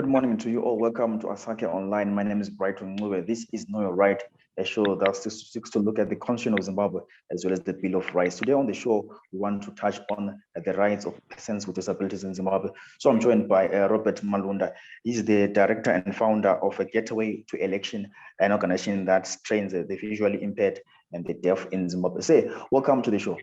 morning to you all. Welcome to Asake Online. My name is Brighton Ncube. This is Know Your Right, a show that seeks to look at the Constitution of Zimbabwe as well as the Bill of Rights. Today on the show, we want to touch on the rights of persons with disabilities in Zimbabwe. So I'm joined by Robert Malunda. He's the director and founder of a Gateway to Elation, an organization that trains the visually impaired and the deaf in Zimbabwe. Say, welcome to the show.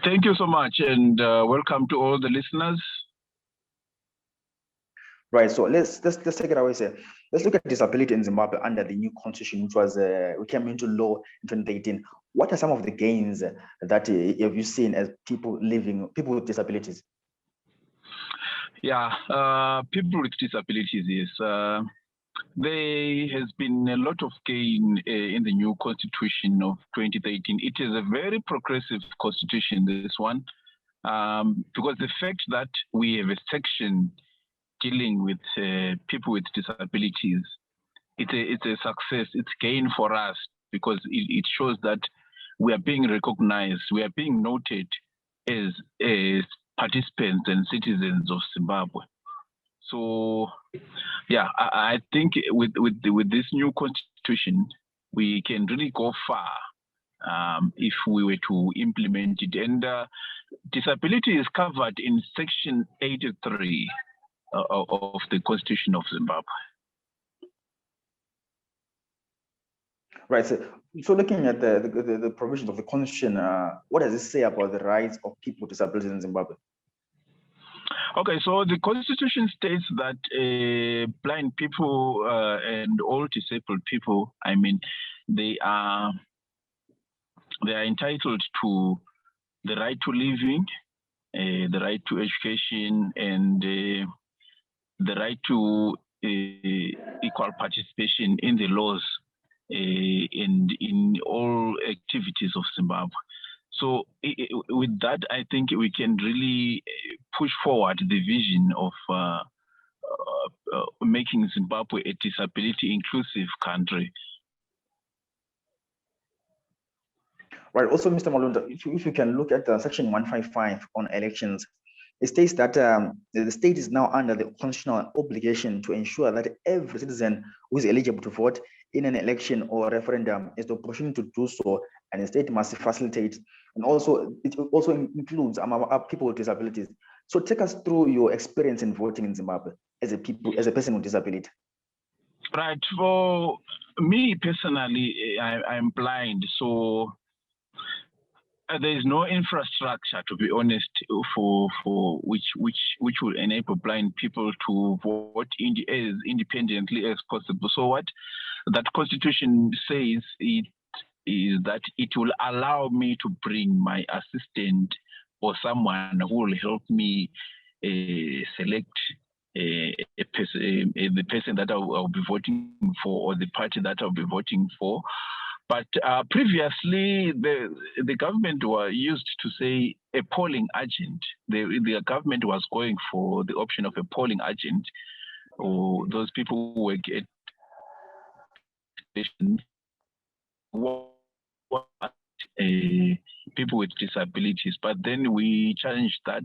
Thank you so much, and welcome to all the listeners. Right, so let's take it away. Sir. Let's look at disability in Zimbabwe under the new constitution, which was we came into law in 2018. What are some of the gains that have you seen as people with disabilities? Yeah, people with disabilities, yes. There has been a lot of gain in the new constitution of 2013. It is a very progressive constitution, this one, because the fact that we have a section dealing with people with disabilities, it's a success, it's gain for us, because it shows that we are being recognized, we are being noted as participants and citizens of Zimbabwe. So, yeah, I think with this new constitution, we can really go far if we were to implement it. And disability is covered in Section 83 of the Constitution of Zimbabwe. Right. So looking at the provisions of the Constitution, what does it say about the rights of people with disabilities in Zimbabwe? Okay, so the Constitution states that blind people and all disabled people, I mean, they are entitled to the right to living, the right to education, and the right to equal participation in the laws and in all activities of Zimbabwe. So with that, I think we can really push forward the vision of making Zimbabwe a disability-inclusive country. Right. Also, Mr. Malunda, if you can look at Section 155 on elections, it states that the state is now under the constitutional obligation to ensure that every citizen who is eligible to vote in an election or referendum has the opportunity to do so, and the state must facilitate. And also, it also includes people with disabilities. So, take us through your experience in voting in Zimbabwe as a person with disability. Right. For me personally, I'm blind, so there is no infrastructure, to be honest, for which will enable blind people to vote as independently as possible. So what that constitution says is that it will allow me to bring my assistant or someone who will help me select the person that I'll be voting for, or the party that I'll be voting for. But previously, the government were used to say a polling agent. The government was going for the option of a polling agent, or those people who work at people with disabilities. But then we challenged that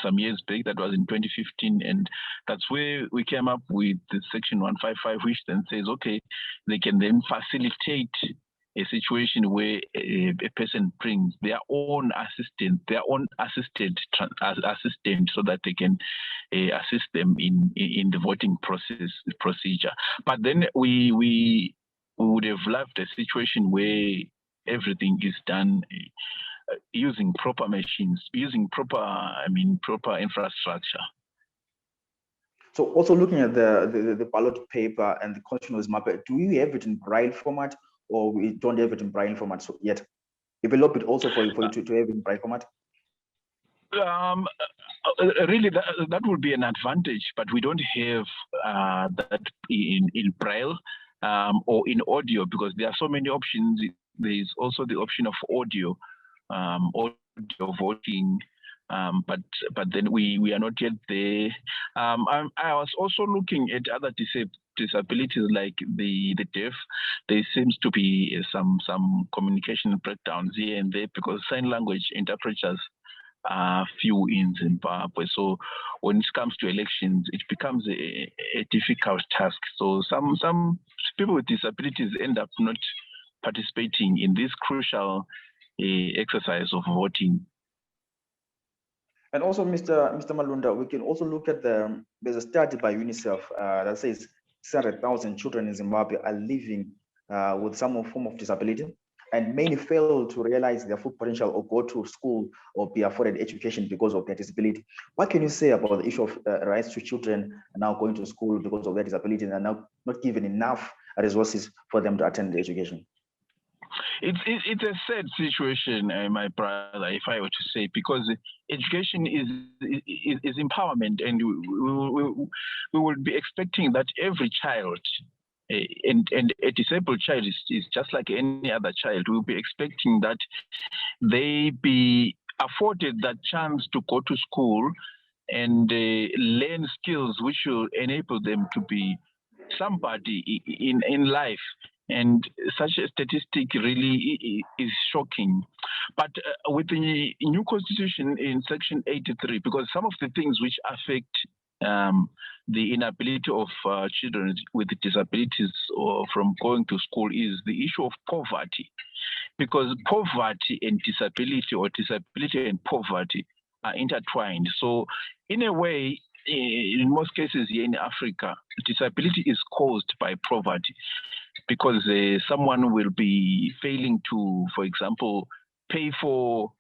some years back. That was in 2015, and that's where we came up with the Section 155, which then says, okay, they can then facilitate a situation where a person brings their own assistant, assistant, so that they can assist them in the voting procedure. But then we would have loved a situation where everything is done using proper machines, using proper infrastructure. So also looking at the ballot paper and the constitutional map, do you have it in Braille format, or we don't have it in Braille format yet? Develop it also for you to have it in Braille format? Really, that would be an advantage, but we don't have that in Braille or in audio, because there are so many options. There is also the option of audio voting, but then we are not yet there. I was also looking at other disabilities like the deaf. There seems to be some communication breakdowns here and there, because sign language interpreters are few in Zimbabwe. So when it comes to elections, it becomes a difficult task. So some people with disabilities end up not participating in this crucial exercise of voting. And also, Mr. Malunda, we can also look at there's a study by UNICEF that says 600,000 children in Zimbabwe are living with some form of disability, and many fail to realize their full potential or go to school or be afforded education because of their disability. What can you say about the issue of rights to children now going to school because of their disability and now not given enough resources for them to attend the education? It's a sad situation, my brother, if I were to say, because education is empowerment, and we will be expecting that every child, and a disabled child is just like any other child. We'll be expecting that they be afforded that chance to go to school and learn skills which will enable them to be somebody in life. And such a statistic really is shocking. But with the new constitution in section 83, because some of the things which affect the inability of children with disabilities or from going to school is the issue of poverty. Because poverty and disability, or disability and poverty, are intertwined. So in a way, in most cases here in Africa, disability is caused by poverty, because someone will be failing to, for example, pay for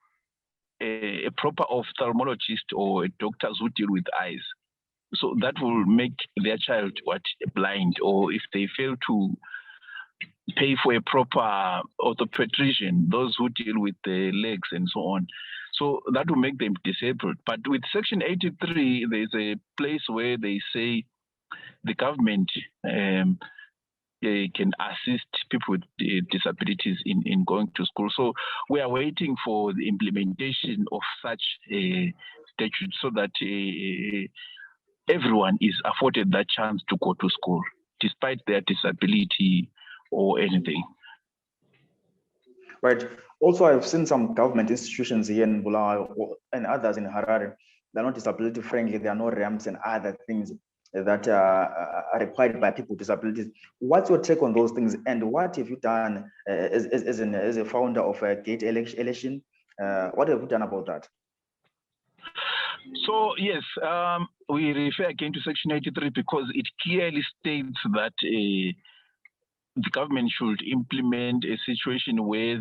a proper ophthalmologist or doctors who deal with eyes. So that will make their child blind, or if they fail to pay for a proper orthopedician, those who deal with the legs and so on. So that will make them disabled. But with Section 83, there's a place where they say the government can assist people with disabilities in going to school. So we are waiting for the implementation of such a statute so that everyone is afforded that chance to go to school, despite their disability or anything. Right. Also, I've seen some government institutions here in Bulawayo and others in Harare. They're not disability friendly. There are no ramps and other things that are required by people with disabilities. What's your take on those things? And what have you done as a founder of a Gate Elation? What have you done about that? So, yes, we refer again to Section 83 because it clearly states that the government should implement a situation where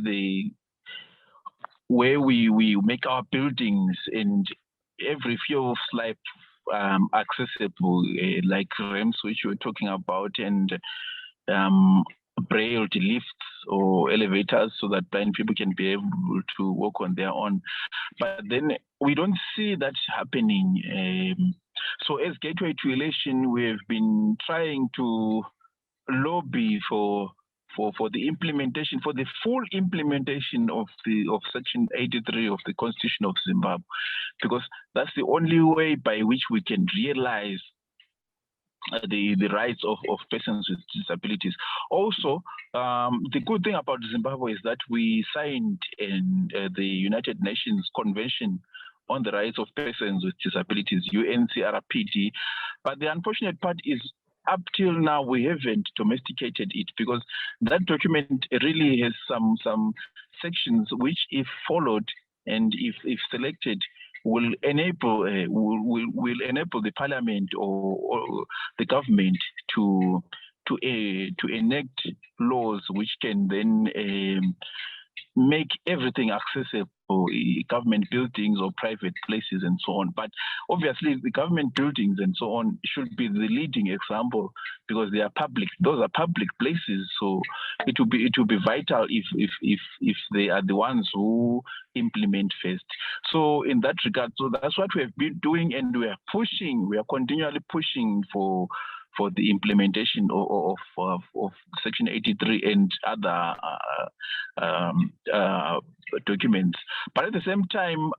we make our buildings and every field of life accessible, like ramps, which we were talking about, and braille lifts or elevators, so that blind people can be able to walk on their own. But then we don't see that happening. So as Gateway to Elation, we have been trying to lobby for the implementation, for the full implementation of Section 83 of the Constitution of Zimbabwe, because that's the only way by which we can realize the rights of persons with disabilities. Also, the good thing about Zimbabwe is that we signed in the United Nations Convention on the Rights of Persons with Disabilities, UNCRPD. But the unfortunate part is, up till now, we haven't domesticated it, because that document really has some sections which, if followed and if selected, will enable will enable the parliament or the government to enact laws which can then make everything accessible, government buildings or private places and so on. But obviously the government buildings and so on should be the leading example, because they are public. Those are public places. So it will be vital if they are the ones who implement first. So in that regard, so that's what we have been doing, and we are continually pushing for the implementation of Section 83 and other documents. But at the same time,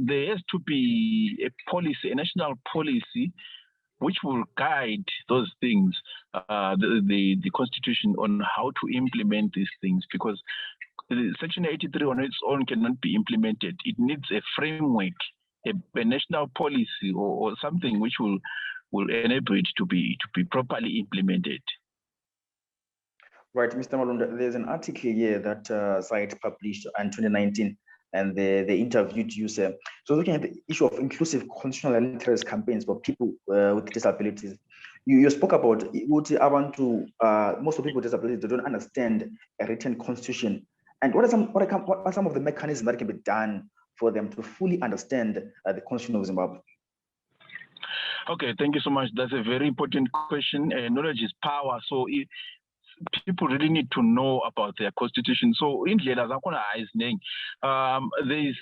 there has to be a policy, a national policy, which will guide those things, the Constitution, on how to implement these things, because Section 83 on its own cannot be implemented. It needs a framework, a national policy or something which will enable it to be properly implemented. Right, Mr. Malunda, there's an article here that site published in 2019, and they interviewed you, sir. So looking at the issue of inclusive constitutional interest campaigns for people with disabilities, you spoke about what I want to most of people with disabilities, they don't understand a written constitution. And what are some of the mechanisms that can be done for them to fully understand the Constitution of Zimbabwe? Okay, thank you so much. That's a very important question. Knowledge is power. So people really need to know about their constitution. So in there is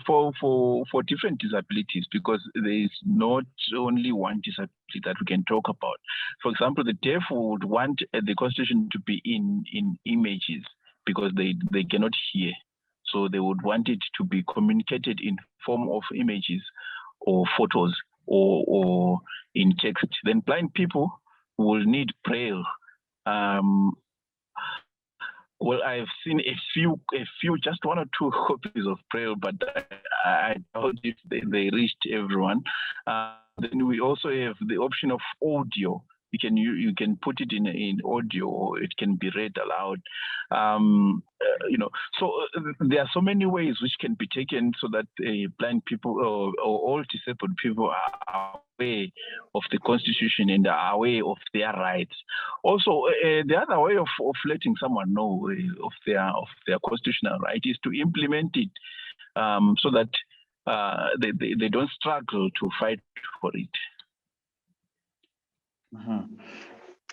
for different disabilities, because there is not only one disability that we can talk about. For example, the deaf would want the constitution to be in images because they cannot hear. So they would want it to be communicated in form of images or photos or in text. Then blind people will need Braille. Well, I've seen a few, just one or two copies of Braille, but I doubt if they reached everyone. Then we also have the option of audio. You can put it in audio, or it can be read aloud. So there are so many ways which can be taken so that blind people or all disabled people are aware of the Constitution and are aware of their rights. Also, the other way of letting someone know of their constitutional right is to implement it so that they don't struggle to fight for it.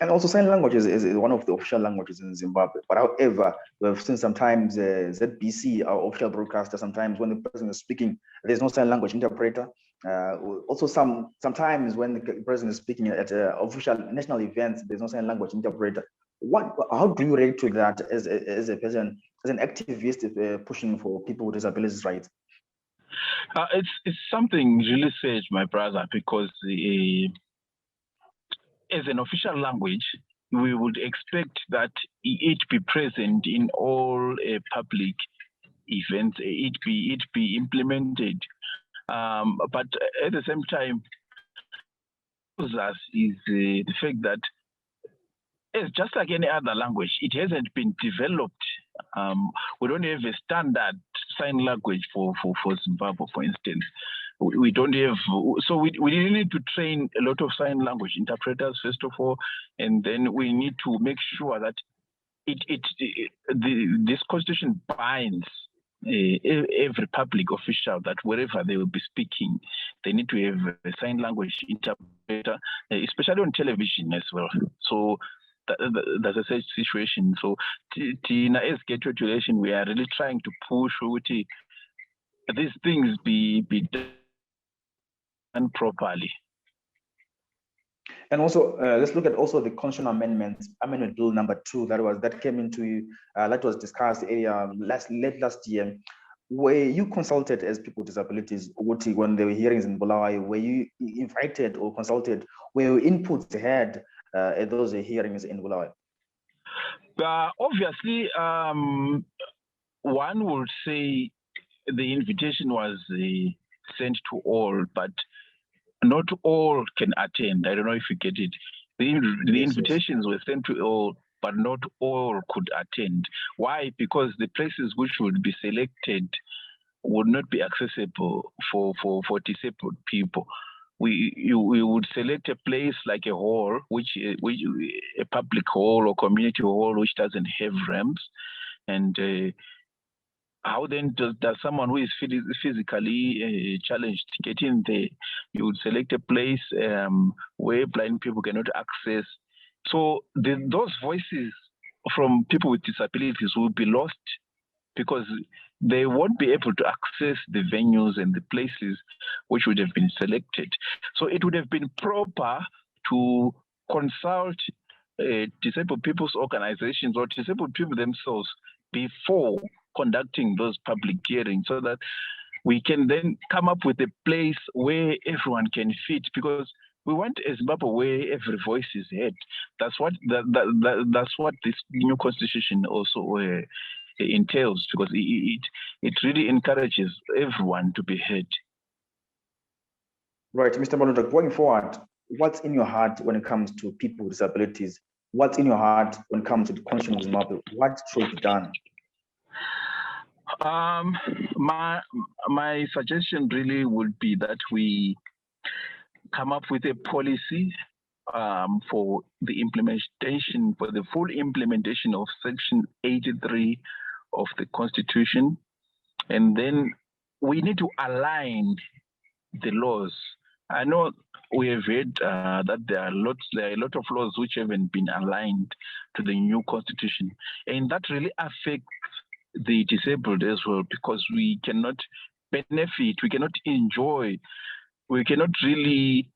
And also, sign language is one of the official languages in Zimbabwe. But however, we've seen sometimes ZBC, our official broadcaster, sometimes when the person is speaking, there's no sign language interpreter. Also, sometimes when the person is speaking at official national events, there's no sign language interpreter. How do you relate to that as a person, as an activist pushing for people with disabilities rights? It's something really sad, my brother, because as an official language, we would expect that it be present in all public events, it be implemented. But at the same time, us is the fact that it's just like any other language, it hasn't been developed. We don't have a standard sign language for Zimbabwe, for instance. We don't have, so we really need to train a lot of sign language interpreters first of all, and then we need to make sure that this constitution binds every public official that wherever they will be speaking, they need to have a sign language interpreter, especially on television as well. So that's a such situation. So as Get to Elation, we are really trying to push these things be done properly. And also, let's look at also the constitutional amendment bill number 2 that came into that was discussed late last year. Were you consulted as people with disabilities when there were hearings in Bulawayo? Were you invited or consulted? Were your inputs had at those hearings in Bulawayo? Obviously, one would say the invitation was sent to all, but not all can attend. I don't know if you get it. The invitations were sent to all, but not all could attend. Why? Because the places which would be selected would not be accessible for disabled people. We would select a place like a hall, which a public hall or community hall which doesn't have ramps, and how then does someone who is physically challenged get in there? You would select a place where blind people cannot access. So those voices from people with disabilities will be lost because they won't be able to access the venues and the places which would have been selected. So it would have been proper to consult disabled people's organizations or disabled people themselves before conducting those public hearings, so that we can then come up with a place where everyone can fit, because we want a Zimbabwe where every voice is heard. That's what this new constitution also entails, because it really encourages everyone to be heard. Right, Mr. Malunda, going forward, what's in your heart when it comes to people with disabilities? What's in your heart when it comes to the Conditional map? What should be done? My suggestion really would be that we come up with a policy for the implementation, for the full implementation of Section 83 of the Constitution, and then we need to align the laws. I know we have heard that there are a lot of laws which haven't been aligned to the new Constitution, and that really affects the disabled as well, because we cannot benefit, we cannot enjoy, we cannot really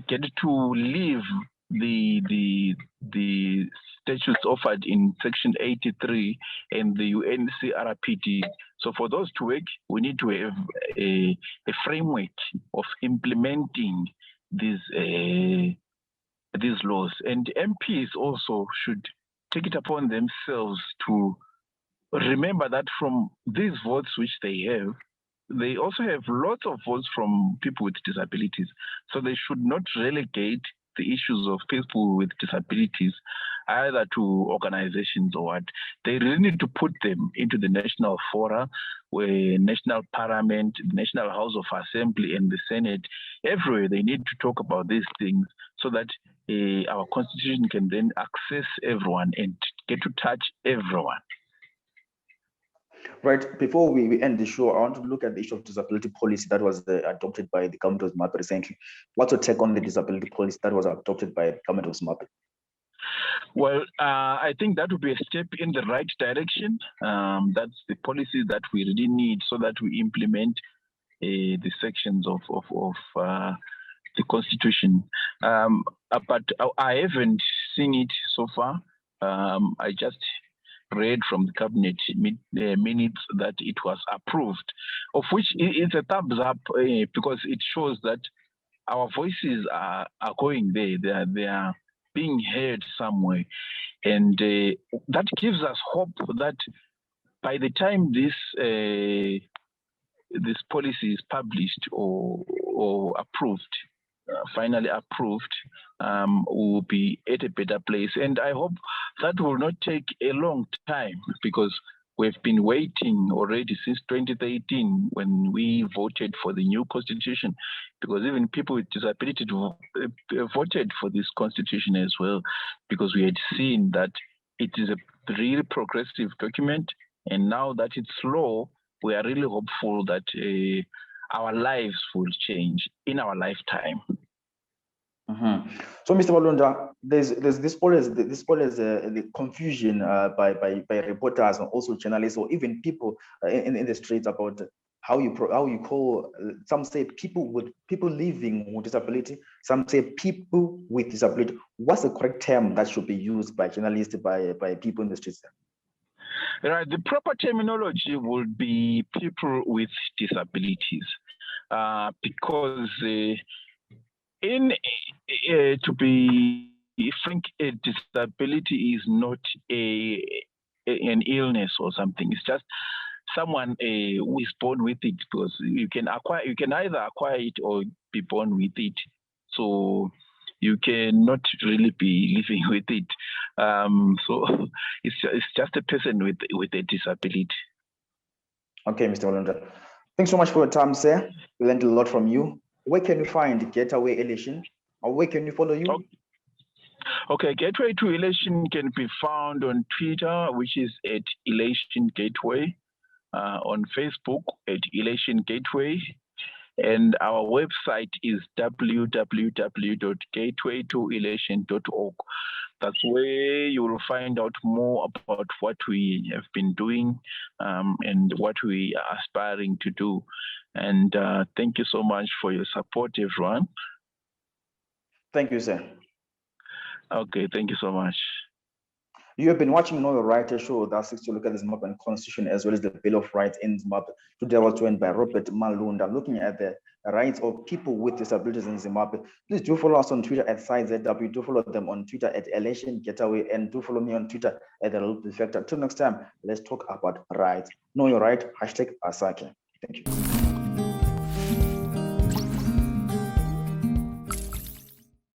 get to live the statutes offered in Section 83 and the UNCRPD. So for those to work, we need to have a framework of implementing these laws. And MPs also should take it upon themselves to remember that from these votes which they have, they also have lots of votes from people with disabilities. So they should not relegate the issues of people with disabilities either to organizations or what. They really need to put them into the national fora, where national parliament, National House of Assembly, and the Senate. Everywhere they need to talk about these things so that our constitution can then access everyone and get to touch everyone. Right, before we end the show, I want to look at the issue of disability policy that was adopted by the government of Zimbabwe recently. What's your take on the disability policy that was adopted by the government of Zimbabwe? Well, I think that would be a step in the right direction. That's the policy that we really need so that we implement the sections of the Constitution. But I haven't seen it so far. I just read from the cabinet minutes that it was approved, of which it's a thumbs up because it shows that our voices are going there. They are being heard somewhere, and that gives us hope that by the time this policy is published or approved, finally approved, will be at a better place. And I hope that will not take a long time, because we've been waiting already since 2013 when we voted for the new constitution, because even people with disabilities voted for this constitution as well, because we had seen that it is a really progressive document. And now that it's law, we are really hopeful that our lives will change in our lifetime. Mm-hmm. So, Mr. Malunda, there's always the confusion by reporters and also journalists or even people in the streets about how you call. Some say people living with disability. Some say people with disability. What's the correct term that should be used by journalists, by people in the streets? Right. The proper terminology would be people with disabilities, because to be frank, a disability is not an illness or something. It's just someone who is born with it, because you can either acquire it or be born with it. So you cannot really be living with it. So it's just a person with a disability. Okay, Mr. Malunda. Thanks so much for your time, sir. We learned a lot from you. Where can you find Gateway Elation? Or where can you follow you? Okay, Gateway to Elation can be found on Twitter, which is at Elation Gateway, on Facebook at Elation Gateway, and our website is www.gatewaytoelation.org. That's where you will find out more about what we have been doing and what we are aspiring to do. And thank you so much for your support, everyone. Thank you, sir. Okay, thank you so much. You have been watching Know Your Right, a show that seeks to look at the Zimbabwean Constitution as well as the Bill of Rights in Zimbabwe. Today I was joined by Robert Malunda, looking at the rights of people with disabilities in Zimbabwe. Please do follow us on Twitter at SciZW. Do follow them on Twitter at Elation Getaway, and do follow me on Twitter at The Real Factor. Till next time, let's talk about rights. Know Your Right, #Asake. Thank you.